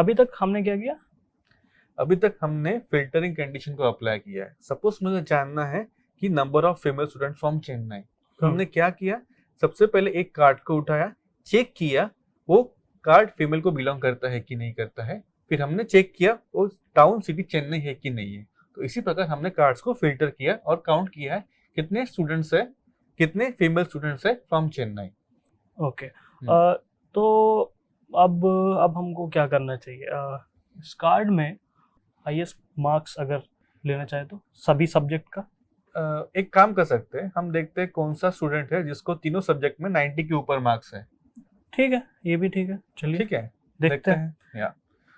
अभी तक हमने क्या किया? अभी तक हमने फिल्टरिंग कंडीशन को अप्लाई किया है। सपोज मुझे जानना है कि number of female student from Chennai, तो हमने क्या किया, सबसे पहले एक कार्ड को उठाया, चेक किया वो कार्ड फीमेल को बिलोंग करता है कि नहीं करता है, फिर हमने चेक किया वो टाउन सिटी चेन्नई है कि नहीं है। तो इसी प्रकार हमने कार्ड्स को फिल्टर किया और काउंट किया है कितने स्टूडेंट्स है, कितने फीमेल स्टूडेंट्स है फ्रॉम चेन्नई। ओके। तो अब हमको क्या करना चाहिए? इस कार्ड में हाईएस्ट मार्क्स अगर लेना चाहे तो सभी सब्जेक्ट का। एक काम कर सकते हैं, हम देखते हैं कौन सा स्टूडेंट है जिसको तीनों सब्जेक्ट में 90 के ऊपर मार्क्स है। ठीक है, ये भी ठीक है, चलिए ठीक है, देखते हैं। या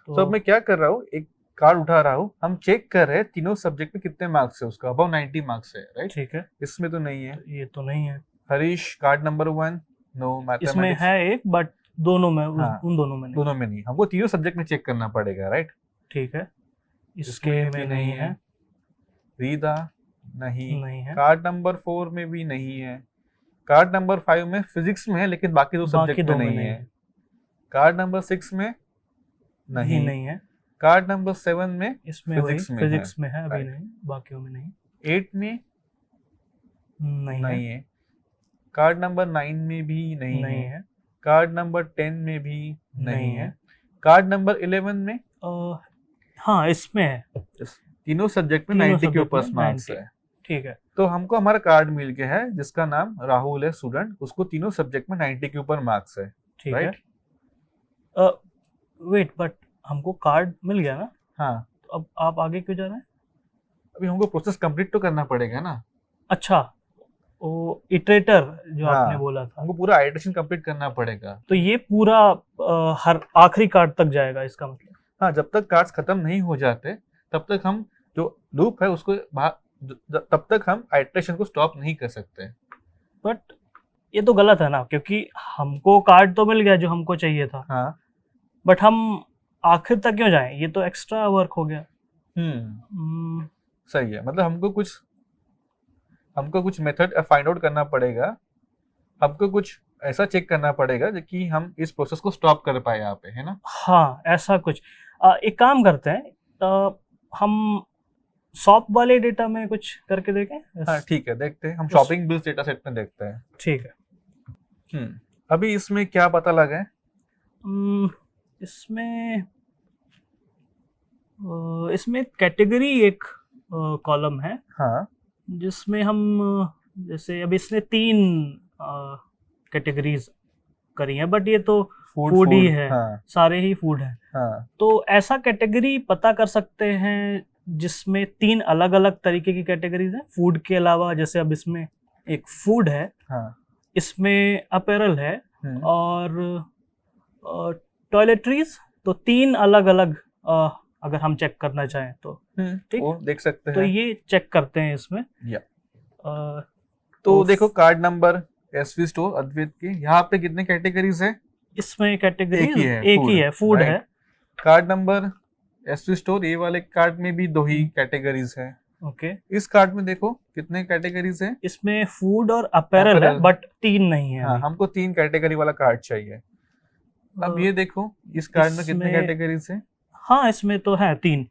तो अब मैं क्या कर रहा हूँ, एक कार्ड उठा रहा हूँ, हम चेक कर रहे हैं तीनों सब्जेक्ट में कितने मार्क्स है, उसका अबाउ 90 मार्क्स है, राइट? ठीक है, इसमें तो नहीं है। ये तो नहीं है। हरीश कार्ड नंबर 1, नो इसमें मैथमेटिक्स। है एक, बट दोनों में हाँ, उन दोनों में नहीं। दोनों में नहीं, हमको तीनों सब्जेक्ट में चेक करना पड़ेगा, राइट? ठीक है, इसके इसमें में भी नहीं है। रीदा नहीं, नहीं है। कार्ड नंबर 4 में भी नहीं है। कार्ड नंबर 5 में फिजिक्स में है लेकिन बाकी दो बाकी सब्जेक्ट दो में में नहीं नहीं है। है। कार्ड नंबर 6 में भी नहीं। नहीं है। कार्ड नंबर 7 में इसमें वही फिजिक्स में है, फिजिक्स में है, अभी राइट? नहीं, बाकियों में नहीं। 8 में नहीं है। नहीं है। कार्ड नंबर 9 में भी नहीं नहीं है। है। कार्ड नंबर 10 में भी नहीं नहीं है। है। कार्ड नंबर 11 में हाँ, इसमें है। तीनों सब्जेक्ट में तीनों 90 के सब्जेक्ट ऊपर में मार्क्स 90। है। ठीक है। तो हमको हमारा कार्ड मिल गया है जिसका नाम राहुल है, स्टूडेंट, उसको तीनों सब्जेक्ट में 90 के ऊपर मार्क्स है, ठीक है। राइट? वेट, बट हमको कार्ड मिल गया ना, हाँ, तो अब आप आगे क्यों जा रहे हैं? अभी हमको प्रोसेस कंप्लीट तो करना पड़ेगा ना। अच्छा, वो इटरेटर जो आपने हाँ, बोला था, हमको पूरा आइटरेशन कंप्लीट करना पड़ेगा। तो ये पूरा हर आखिरी कार्ड तक जाएगा इसका मतलब? हाँ, जब तक कार्ड्स खत्म नहीं हो जाते तब तक हम जो लूप है उसको तब तक हम आइटरेशन को स्टॉप नहीं कर सकते। बट ये तो गलत है ना, क्योंकि हमको कार्ड तो मिल गया जो हमको चाहिए था, हाँ, बट हम आखिर तक क्यों जाएं? ये तो एक्स्ट्रा वर्क हो गया। सही है, मतलब हमको कुछ मेथड फाइंड आउट करना पड़ेगा, हमको कुछ ऐसा चेक करना पड़ेगा जो कि हम इस प्रोसेस को स्टॉप कर पाए यहाँ पे, है ना? हाँ, ऐसा कुछ। एक काम करते हैं, हम शॉप वाले डेटा में कुछ करके देखें। हाँ, ठीक है, देखते हैं, हम शॉपिंग बिल्स डेटा सेट में देखते हैं। ठीक है। अभी इसमें क्या पता लगा है? इसमें इसमें कैटेगरी एक कॉलम है। हाँ, जिसमें हम जैसे अब इसने 3 कैटेगरीज करी हैं, बट ये तो फूड ही है। हाँ, सारे ही फूड हैं। हाँ, तो ऐसा कैटेगरी पता कर सकते हैं जिसमें 3 अलग अलग तरीके की कैटेगरीज हैं फूड के अलावा। जैसे अब इसमें एक फूड है, हाँ, इसमें अपैरल है, और टॉयलेटरीज। तो 3 अलग अलग अगर हम चेक करना चाहें तो ठीक, वो देख सकते हैं। तो ये चेक करते हैं इसमें। या अ, तो देखो, कार्ड नंबर एसवी स्टोर अद्वैत के, यहाँ पे कितने कैटेगरीज है? इसमें कैटेगरी एक ही है, एक ही है, फूड right? है। कार्ड नंबर एसवी स्टोर ए वाले कार्ड में भी 2 ही कैटेगरीज है। ओके, इस कार्ड में देखो कितने कैटेगरीज है? इसमें फूड और अपैरल है, Apparel। बट 3 नहीं है हाँ, अभी। हमको 3 कैटेगरी वाला कार्ड चाहिए। अब ये देखो इस कार्ड में कितने इसमें कैटेगरीज है? हाँ, इसमें तो है 3।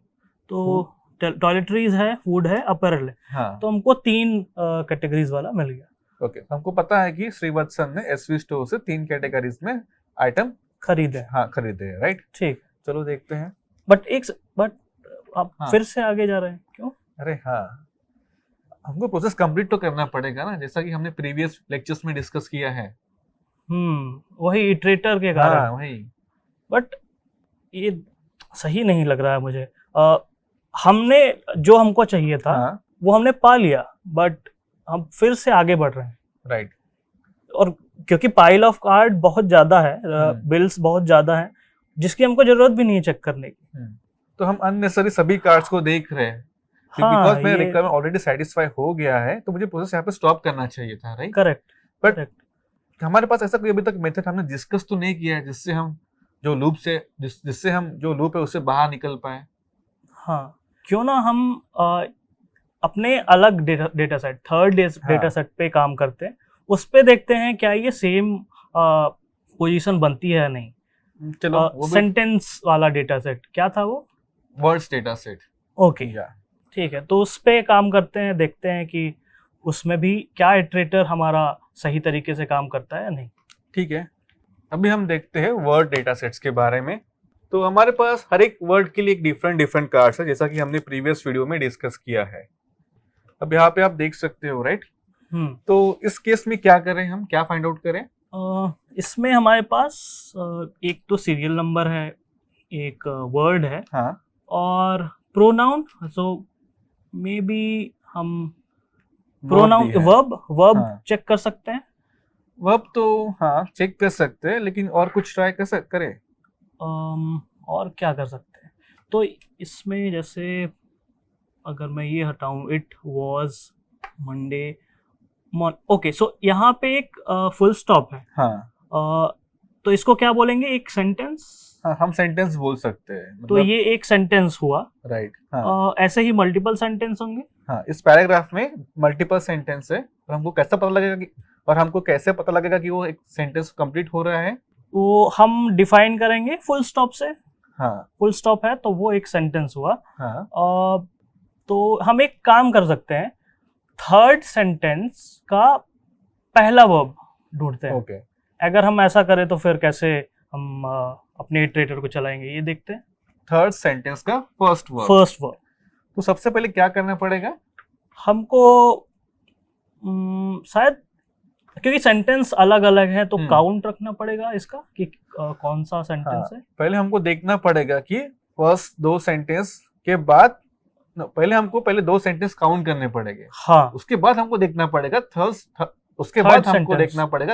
तो टॉयलेटरीज है, फूड है, अपैरल है। हाँ, तो हमको 3 कैटेगरीज वाला मिल गया। ओके, हमको पता है कि श्रीवत्सन ने एसवी स्टोर से 3 कैटेगरीज में आइटम खरीदे। हाँ खरीदे हैं, राइट? ठीक। चलो देखते हैं। बट आप फिर से आगे जा रहे हैं क्यों? अरे हाँ, हमको प्रोसेस कंप्लीट तो करना पड़ेगा ना, जैसा कि हमने प्रीवियस लेक्चर्स में डिस्कस किया है। वही इटरेटर के कारण। हाँ, वही। बट ये सही नहीं लग रहा है मुझे। हमने जो हमको चाहिए था वो हमने पा लिया, बट हम फिर से आगे बढ़ रहे हैं, राइट? और क्योंकि पाइल ऑफ कार्ड बहुत ज्यादा है, बिल्स बहुत ज्यादा हैं, जिसकी हमको जरूरत भी नहीं है चेक करने की। तो हम अननेसेसरी सभी कार्ड्स को देख रहे हैं। बिकॉज मेरा रिक्वायरमेंट ऑलरेडी सेटिस्फाई हो गया है, तो मुझे प्रोसेस यहाँ पे स्टॉप करना चाहिए था, राइट? करेक्ट। बट हमारे पास ऐसा कोई अभी तक मेथड हमने डिस्कस तो नहीं किया है जिससे हम जो लूप है उससे बाहर निकल पाए। हाँ, क्यों ना हम अपने अलग data set, third data set पे काम करते हैं, उस पे देखते हैं क्या ये सेम पोजीशन बनती है या नहीं। चलो वो भी सेंटेंस वाला डेटा सेट क्या था वो? Words data set. ओके, ठीक है, तो उस पे काम करते हैं, देखते हैं कि उसमें भी क्या इटरेटर हमारा सही तरीके से काम करता है या नहीं। ठीक है, अभी हम देखते हैं वर्ड डेटा सेट्स के बारे में। तो हमारे पास हर एक वर्ड के लिए एक डिफरेंट कार्ड्स है, जैसा कि हमने प्रीवियस वीडियो में डिस्कस किया है। अब यहाँ पे आप देख सकते हो, राइट। तो इस केस में क्या करें, हम क्या फाइंड आउट करें? इसमें हमारे पास एक तो सीरियल नंबर है, एक वर्ड है, हाँ, और प्रोनाउन। सो मे बी हम प्रोनाउन वर्ब चेक कर सकते हैं। वर्ब तो हाँ चेक कर सकते हैं, लेकिन और कुछ ट्राई करें। और क्या कर सकते हैं? तो इसमें जैसे अगर मैं ये हटाऊं, इट वॉज मंडे ओके, सो यहाँ पे एक फुल स्टॉप है। हाँ, तो इसको क्या बोलेंगे, एक सेंटेंस? हाँ, हम सेंटेंस बोल सकते हैं, तो ये एक सेंटेंस हुआ, राइट। हाँ, ऐसे ही मल्टीपल सेंटेंस होंगे। हाँ, इस पैराग्राफ में मल्टीपल सेंटेंस है, और हमको कैसे पता लगेगा कि वो एक सेंटेंस कंप्लीट हो रहा है? वो हम डिफाइन करेंगे फुल स्टॉप से। हाँ, फुल स्टॉप है तो वो एक सेंटेंस हुआ। हाँ, तो हम एक काम कर सकते हैं, थर्ड सेंटेंस का पहला वर्ब ढूंढते हैं। ओके। अगर हम ऐसा करें तो फिर कैसे हम अपने इटरेटर को चलाएंगे, ये देखते हैं। थर्ड सेंटेंस का फर्स्ट वर्ब। तो सबसे पहले क्या करना पड़ेगा हमको? शायद क्योंकि सेंटेंस अलग अलग है तो काउंट रखना पड़ेगा इसका कि कौन सा सेंटेंस है। पहले हमको देखना पड़ेगा कि फर्स्ट दो सेंटेंस के बाद पहले दो सेंटेंस काउंट करने पड़ेंगे। हाँ, उसके बाद हमको देखना पड़ेगा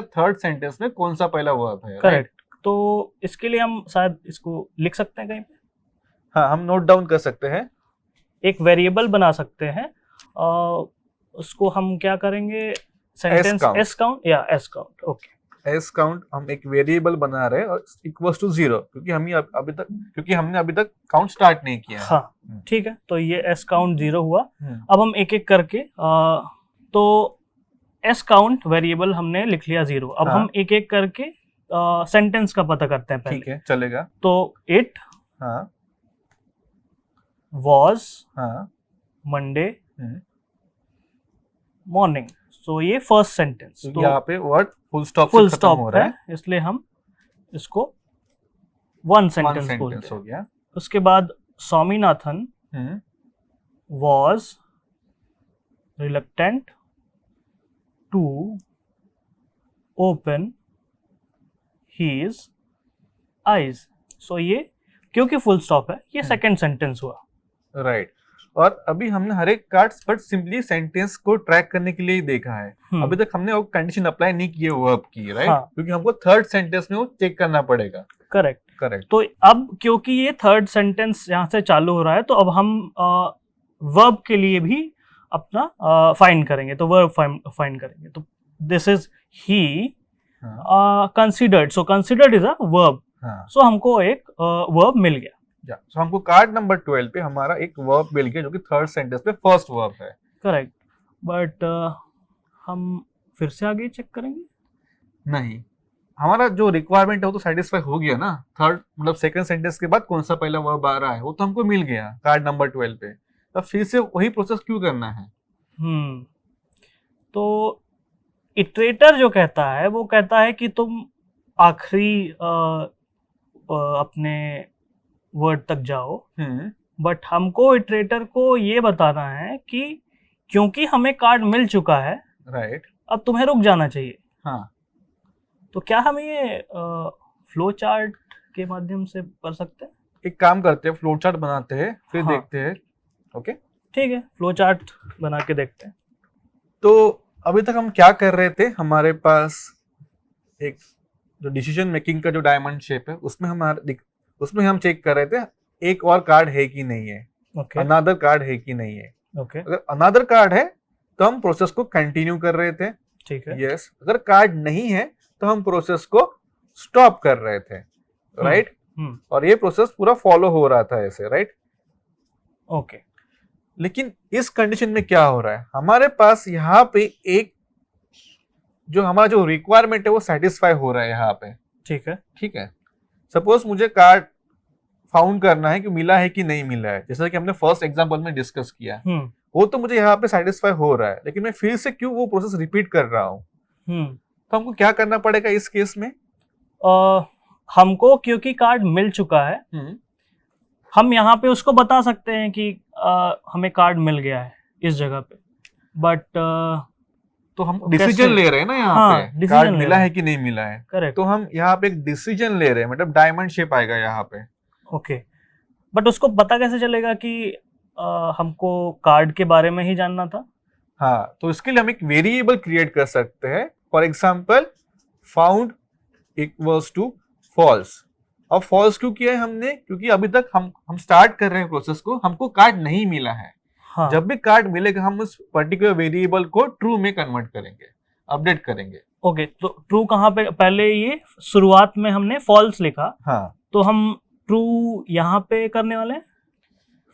थर्ड सेंटेंस में कौन सा पहला वर्ब है। करेक्ट। तो इसके लिए हम शायद इसको लिख सकते हैं कहीं पे। हाँ, हम नोट डाउन कर सकते हैं, एक वेरिएबल बना सकते हैं। उसको हम क्या करेंगे, सेंटेंस एस काउंट या S count. Okay, S count हम एक वेरिएबल बना रहे हैं और इक्वल्स टू 0, क्योंकि हमने अभी तक काउंट स्टार्ट नहीं किया है। हाँ, ठीक है, तो ये एस काउंट 0 हुआ। अब हम एक एक करके तो एस काउंट वेरिएबल हमने लिख लिया 0। अब हम एक एक करके सेंटेंस का पता करते हैं पहले। ठीक है, चलेगा। तो इट वॉज मंडे मॉर्निंग। सो ये फर्स्ट सेंटेंस, तो यहाँ पे वर्ड फुल स्टॉप हो रहा है, इसलिए हम इसको वन सेंटेंस बोलते हो गया। उसके बाद Swaminathan was reluctant to open his eyes. So ये क्योंकि फुल स्टॉप है, ये सेकंड सेंटेंस हुआ, राइट। और अभी हमने हर एक कार्ड बट सिंपली सेंटेंस को ट्रैक करने के लिए ही देखा है। अभी तक हमने वो कंडीशन अप्लाई नहीं की है वर्ब की, राइट। क्योंकि हमको थर्ड सेंटेंस में वो चेक करना पड़ेगा। करेक्ट। तो अब क्योंकि ये थर्ड सेंटेंस यहाँ से चालू हो रहा है, तो अब हम वर्ब के लिए भी अपना फाइंड करेंगे। तो वर्ब फाइंड करेंगे, तो this is he considered. So considered is a verb. So हमको एक वर्ब मिल गया। So, हमको कार्ड नंबर 12 पे हमारा एक वर्ब मिल गया जो कि थर्ड सेंटेंस पे फर्स्ट वर्ब है। करेक्ट, बट हम फिर से आगे चेक करेंगे। नहीं, हमारा जो रिक्वायरमेंट है वो तो सेटिस्फाई हो गया ना। थर्ड मतलब सेकंड सेंटेंस के बाद कौन सा पहला वर्ब आ रहा है वो तो हमको मिल गया कार्ड नंबर 12 पे। तो फिर से वही प्रोसेस क्यों करना है? तो इटरेटर जो कहता है वो कहता है कि तुम आखिरी अपने वर्ड तक जाओ, बट हमको इटरेटर को ये बताना है कि क्योंकि हमें कार्ड मिल चुका है, राइट, अब तुम्हें रुक जाना चाहिए। हाँ, तो क्या हम ये फ्लो चार्ट के माध्यम से कर सकते हैं? एक काम करते हैं, फ्लो चार्ट बनाते हैं, फिर देखते हैं। ओके, ठीक है, फ्लो चार्ट बना के देखते हैं। तो अभी तक हम क्या कर रहे थे, हमारे पास एक जो डिसीजन मेकिंग का जो डायमंड शेप है उसमें हम चेक कर रहे थे एक और कार्ड है कि नहीं है, अनदर कार्ड है कि नहीं है। अगर अनदर कार्ड है तो हम प्रोसेस को कंटिन्यू कर रहे थे। ठीक है। यस, अगर कार्ड नहीं है तो हम प्रोसेस को स्टॉप कर रहे थे, राइट। और ये प्रोसेस पूरा फॉलो हो रहा था ऐसे, राइट। ओके, लेकिन इस कंडीशन में क्या हो रहा है, हमारे पास यहाँ पे एक जो हमारा जो रिक्वायरमेंट है वो सेटिस्फाई हो रहा है यहाँ पे। ठीक है। ठीक है, सपोज मुझे कार्ड फाउंड करना है कि मिला है कि नहीं मिला है, जैसा कि हमने फर्स्ट एग्जांपल में डिस्कस किया, वो तो मुझे यहाँ पे सेटिस्फाई हो रहा है, लेकिन मैं फिर से क्यों वो प्रोसेस रिपीट कर रहा हूँ? तो हमको क्या करना पड़ेगा इस केस में? हमको क्योंकि कार्ड मिल चुका है, हम यहाँ पे उसको बता सकते हैं कि हमें कार्ड मिल गया है इस जगह पे, बट तो हम डिसीजन ले रहे हैं ना यहाँ पे, कार्ड मिला है कि नहीं मिला है। करेक्ट। तो हम यहाँ पे एक डिसीजन ले रहे हैं, मतलब डायमंड शेप आएगा यहाँ पे। ओके, बट उसको पता कैसे चलेगा कि हमको कार्ड के बारे में ही जानना था? हाँ, तो इसके लिए हम एक वेरिएबल क्रिएट कर सकते हैं। For example found equals to false. अब फॉल्स क्यों किया है हमने? क्योंकि अभी तक हम स्टार्ट कर रहे हैं प्रोसेस को, हमको कार्ड नहीं मिला है। हाँ। जब भी कार्ड मिलेगा हम उस पर्टिकुलर वेरिएबल को ट्रू में कन्वर्ट करेंगे, अपडेट करेंगे। ओके, तो ट्रू कहाँ पे? पहले ये शुरुआत में हमने फॉल्स लिखा, हाँ, तो हम ट्रू यहाँ पे करने वाले हैं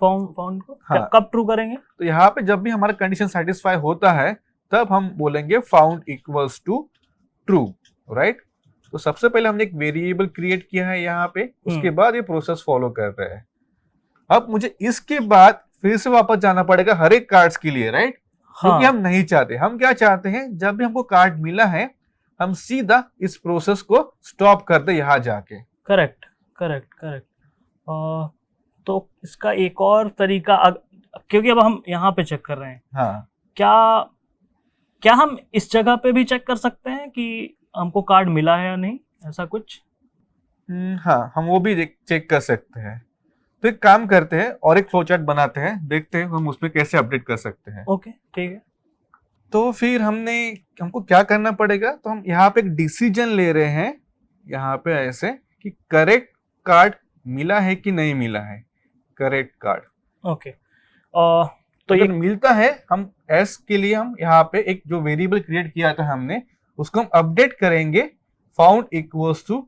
फाउंड को। हाँ। कब ट्रू करेंगे? तो यहाँ पे जब भी हमारा कंडीशन सेटिस्फाई होता है तब हम बोलेंगे found equals to true, right. तो सबसे पहले हमने एक वेरिएबल क्रिएट किया है यहाँ पे, उसके बाद ये प्रोसेस फॉलो कर रहे हैं। अब मुझे इसके बाद फिर से वापस जाना पड़ेगा हर एक कार्ड्स के लिए, राइट। हाँ। क्योंकि हम नहीं चाहते, हम क्या चाहते हैं, जब भी हमको कार्ड मिला है हम सीधा इस प्रोसेस को स्टॉप कर दे यहाँ जाके। Correct correct correct. तो इसका एक और तरीका, क्योंकि अब हम यहाँ पे चेक कर रहे हैं, हाँ, क्या हम इस जगह पे भी चेक कर सकते हैं कि हमको कार्ड मिला है या नहीं, ऐसा कुछ? हाँ, हम वो भी चेक कर सकते हैं। तो एक काम करते हैं और एक फ्लो चार्ट बनाते हैं, देखते हैं हम उसमें कैसे अपडेट कर सकते हैं। ओके, ठीक है। तो फिर हमको क्या करना पड़ेगा, तो हम यहाँ पे एक डिसीजन ले रहे हैं यहाँ पे ऐसे कि करेक्ट कार्ड मिला है कि नहीं मिला है, करेक्ट कार्ड। ओके, तो ये मिलता है, हम एस के लिए हम यहाँ पे एक जो वेरिएबल क्रिएट किया था हमने, उसको हम अपडेट करेंगे found equals to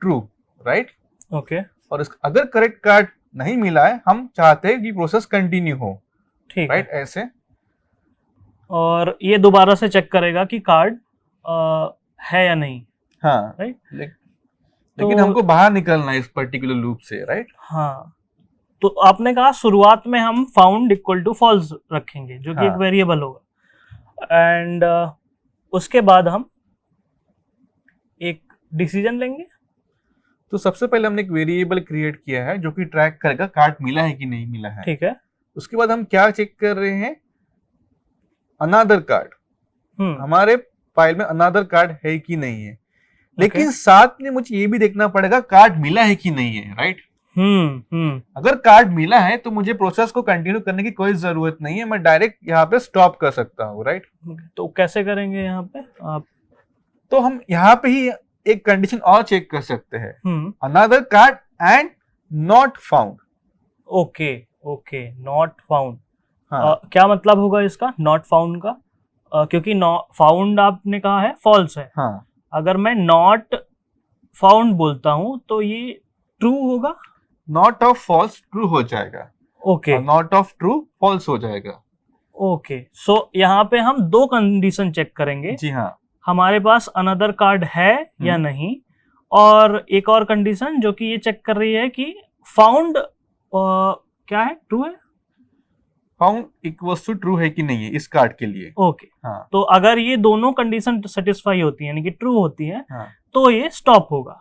true, right. Okay, और अगर करेक्ट कार्ड नहीं मिला है, हम चाहते हैं कि प्रोसेस कंटिन्यू हो, ठीक, राइट, ऐसे। और ये दोबारा से चेक करेगा कि कार्ड है या नहीं, हाँ, राइट। लेकिन हमको बाहर निकलना है इस पर्टिकुलर लूप से, राइट। हाँ, तो आपने कहा शुरुआत में हम फाउंड इक्वल टू फॉल्स रखेंगे, जो कि एक वेरिएबल होगा, एंड उसके बाद हम एक डिसीजन लेंगे। तो सबसे पहले हमने एक वेरिएबल क्रिएट किया है जो कि ट्रैक करेगा कार्ड मिला है कि नहीं मिला है, ठीक है। उसके बाद हम क्या चेक कर रहे हैं, अनदर कार्ड, हमारे फाइल में अनदर कार्ड है कि नहीं है। लेकिन साथ में मुझे ये भी देखना पड़ेगा कार्ड मिला है कि नहीं है, राइट। अगर कार्ड मिला है तो मुझे प्रोसेस को कंटिन्यू करने की कोई जरूरत नहीं है, मैं डायरेक्ट यहाँ पे स्टॉप कर सकता हूँ, राइट। तो कैसे करेंगे यहाँ पे आप? तो हम यहाँ पे ही एक कंडीशन और चेक कर सकते हैं, another card and not found. Okay okay, not found. क्या मतलब होगा इसका, नॉट फाउंड का? क्योंकि फाउंड आपने कहा है फॉल्स है, हाँ। अगर मैं नॉट फाउंड बोलता हूं तो ये ट्रू होगा? नॉट ऑफ फॉल्स ट्रू हो जाएगा, okay, not of true false हो जाएगा। ओके, सो यहाँ पे हम दो कंडीशन चेक करेंगे। जी हाँ, हमारे पास अनदर कार्ड है या नहीं, और एक और कंडीशन जो कि ये चेक कर रही है कि फाउंड क्या है, ट्रू है, फाउंड इक्वल्स टू ट्रू है कि नहीं है इस कार्ड के लिए। ओके, हाँ। तो अगर ये दोनों कंडीशन सेटिस्फाई होती है, यानी कि ट्रू होती है, हाँ, तो ये स्टॉप होगा।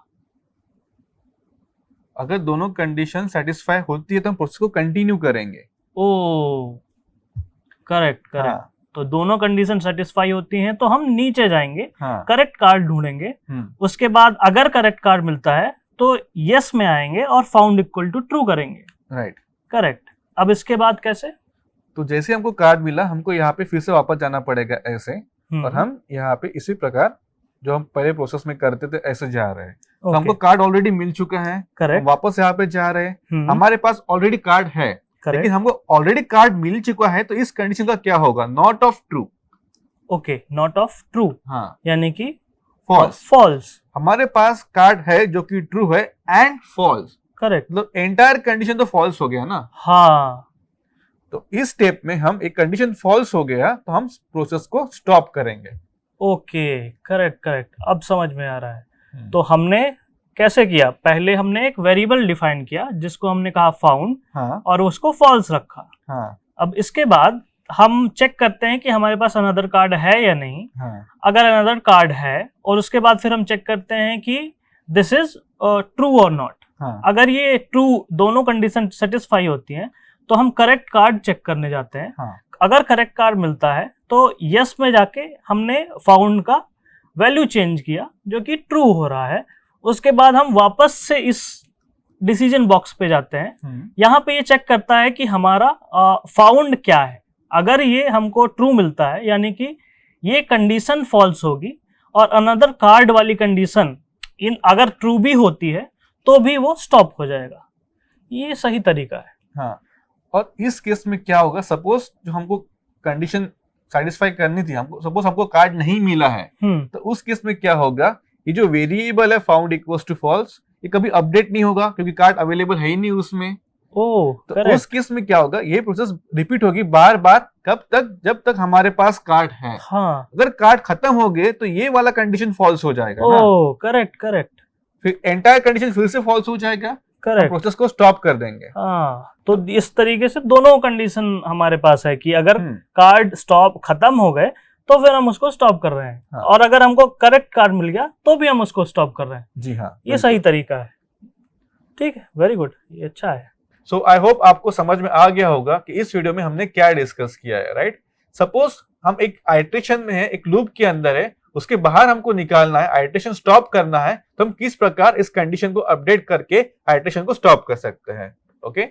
अगर दोनों कंडीशन सेटिस्फाई होती है तो हम प्रोसेस को कंटिन्यू करेंगे। ओ, करेक्ट करेक्ट, हाँ। तो दोनों कंडीशन सेटिस्फाई होती हैं तो हम नीचे जाएंगे, हाँ, करेक्ट कार्ड ढूंढेंगे, उसके बाद अगर करेक्ट कार्ड मिलता है तो यस में आएंगे और फाउंड इक्वल टू ट्रू करेंगे, राइट, करेक्ट। अब इसके बाद कैसे? तो जैसे हमको कार्ड मिला, हमको यहाँ पे फिर से वापस जाना पड़ेगा ऐसे, और हम यहाँ पे इसी प्रकार जो हम पहले प्रोसेस में करते थे ऐसे जा रहे हैं। तो हमको कार्ड ऑलरेडी मिल चुका है, करेक्ट, वापस यहाँ पे जा रहे हैं, हमारे पास ऑलरेडी कार्ड है, लेकिन हमको ऑलरेडी कार्ड मिल चुका है, तो इस कंडीशन का क्या होगा, not of true. Okay, not of true, हाँ, यानी कि फॉल्स। फॉल्स, हमारे पास कार्ड है जो कि ट्रू है एंड फॉल्स, करेक्ट, मतलब एंटायर कंडीशन तो फॉल्स हो गया ना, हाँ। तो इस स्टेप में हम एक कंडीशन फॉल्स हो गया तो हम प्रोसेस को स्टॉप करेंगे। ओके, करेक्ट करेक्ट, अब समझ में आ रहा है। तो हमने कैसे किया, पहले हमने एक वेरिएबल डिफाइन किया जिसको हमने कहा फाउंड, हाँ और उसको फॉल्स रखा। हाँ अब इसके बाद हम चेक करते हैं कि हमारे पास अनदर कार्ड है या नहीं। हाँ अगर अनदर कार्ड है, और उसके बाद फिर हम चेक करते हैं कि दिस इज ट्रू और नॉट। हाँ अगर ये ट्रू, दोनों कंडीशन सेटिस्फाई होती हैं, तो हम करेक्ट कार्ड चेक करने जाते हैं। हाँ अगर करेक्ट कार्ड मिलता है तो यस में जाके हमने फाउंड का वैल्यू चेंज किया जो कि ट्रू हो रहा है। उसके बाद हम वापस से इस डिसीजन बॉक्स पे जाते हैं। यहाँ पे ये चेक करता है कि हमारा फाउंड क्या है। अगर ये हमको ट्रू मिलता है यानी कि ये कंडीशन फॉल्स होगी, और अनदर कार्ड वाली कंडीशन इन अगर ट्रू भी होती है तो भी वो स्टॉप हो जाएगा। ये सही तरीका है। हाँ, और इस केस में क्या होगा, सपोज जो हमको कंडीशन सेटिस्फाई करनी थी, हमको सपोज हमको कार्ड नहीं मिला है, तो उस केस में क्या होगा, ये जो वेरिएबल है फाउंड इक्वल्स टू फॉल्स, ये कभी अपडेट नहीं होगा क्योंकि कार्ड अवेलेबल है ही नहीं उसमें। तो करेक्ट। उस केस में क्या होगा, ये प्रोसेस रिपीट होगी बार बार, कब तक, जब तक हमारे पास कार्ड है। हाँ, अगर कार्ड खत्म हो गए तो ये वाला कंडीशन फॉल्स हो जाएगा ना, करेक्ट करेक्ट फिर एंटायर कंडीशन फिर से फॉल्स हो जाएगा, करेक्ट। प्रोसेस को स्टॉप कर देंगे। हाँ, तो इस तरीके से दोनों कंडीशन हमारे पास है कि अगर कार्ड स्टॉप खत्म हो गए तो फिर हम उसको स्टॉप कर रहे हैं। हाँ। और अगर हमको करेक्ट कार्ड मिल गया तो भी हम उसको स्टॉप कर रहे हैं। जी हाँ, ये सही तरीका है। ठीक है, वेरी गुड, ये अच्छा है। सो आई होप आपको समझ में आ गया होगा कि इस वीडियो में हमने क्या डिस्कस किया है, राइट। सपोज हम एक आइटरेशन में है, एक लूप के अंदर है, उसके बाहर हमको निकालना है, आइटरेशन स्टॉप करना है, तो हम किस प्रकार इस कंडीशन को अपडेट करके आइटरेशन को स्टॉप कर सकते हैं। ओके।